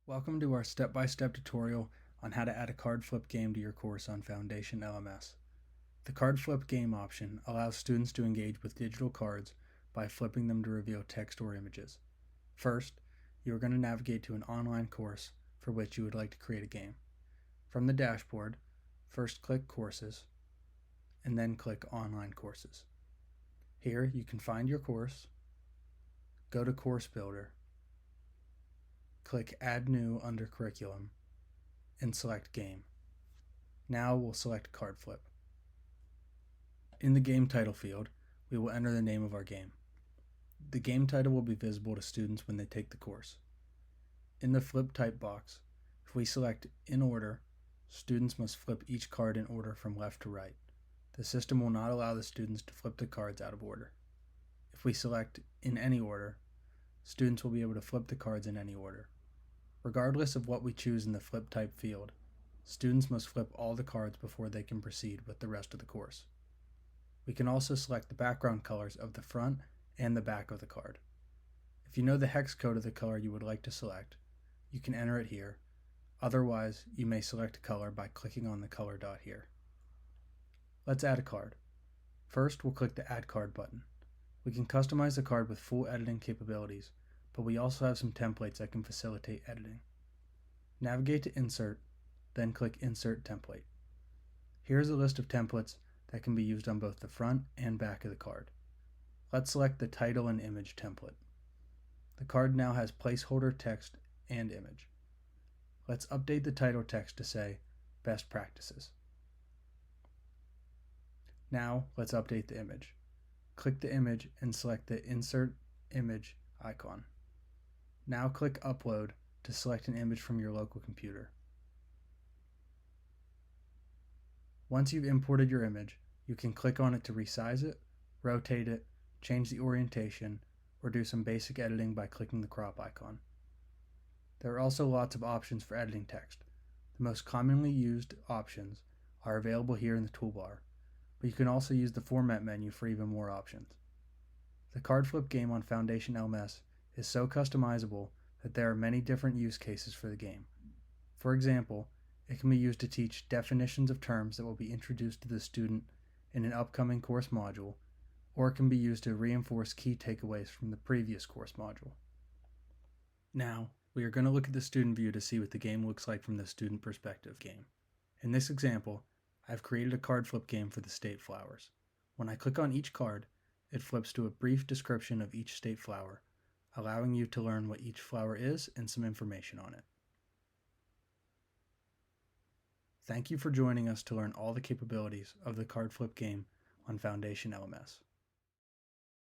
Welcome to our step-by-step tutorial on how to add a card flip game to your course on Foundation LMS. The card flip game option allows students to engage with digital cards by flipping them to reveal text or images. First, you are going to navigate to an online course for which you would like to create a game. From the dashboard, first click Courses, and then click Online Courses. Here you can find your course, go to Course Builder, click Add New under Curriculum, and select Game. Now we'll select Card Flip. In the game title field, we will enter the name of our game. The game title will be visible to students when they take the course. In the Flip Type box, if we select In Order, students must flip each card in order from left to right. The system will not allow the students to flip the cards out of order. If we select In Any Order, students will be able to flip the cards in any order. Regardless of what we choose in the Flip Type field, students must flip all the cards before they can proceed with the rest of the course. We can also select the background colors of the front and the back of the card. If you know the hex code of the color you would like to select, you can enter it here. Otherwise, you may select a color by clicking on the color dot here. Let's add a card. First, we'll click the Add Card button. We can customize the card with full editing capabilities, but we also have some templates that can facilitate editing. Navigate to Insert, then click Insert Template. Here's a list of templates that can be used on both the front and back of the card. Let's select the title and image template. The card now has placeholder text and image. Let's update the title text to say Best Practices. Now let's update the image. Click the image and select the Insert Image icon. Now click Upload to select an image from your local computer. Once you've imported your image, you can click on it to resize it, rotate it, change the orientation, or do some basic editing by clicking the crop icon. There are also lots of options for editing text. The most commonly used options are available here in the toolbar, but you can also use the Format menu for even more options. The card flip game on Foundation LMS is so customizable that there are many different use cases for the game. For example, it can be used to teach definitions of terms that will be introduced to the student in an upcoming course module, or it can be used to reinforce key takeaways from the previous course module. Now, we are going to look at the student view to see what the game looks like from the student perspective game. In this example, I've created a card flip game for the state flowers. When I click on each card, it flips to a brief description of each state flower, allowing you to learn what each flower is and some information on it. Thank you for joining us to learn all the capabilities of the card flip game on Foundation LMS.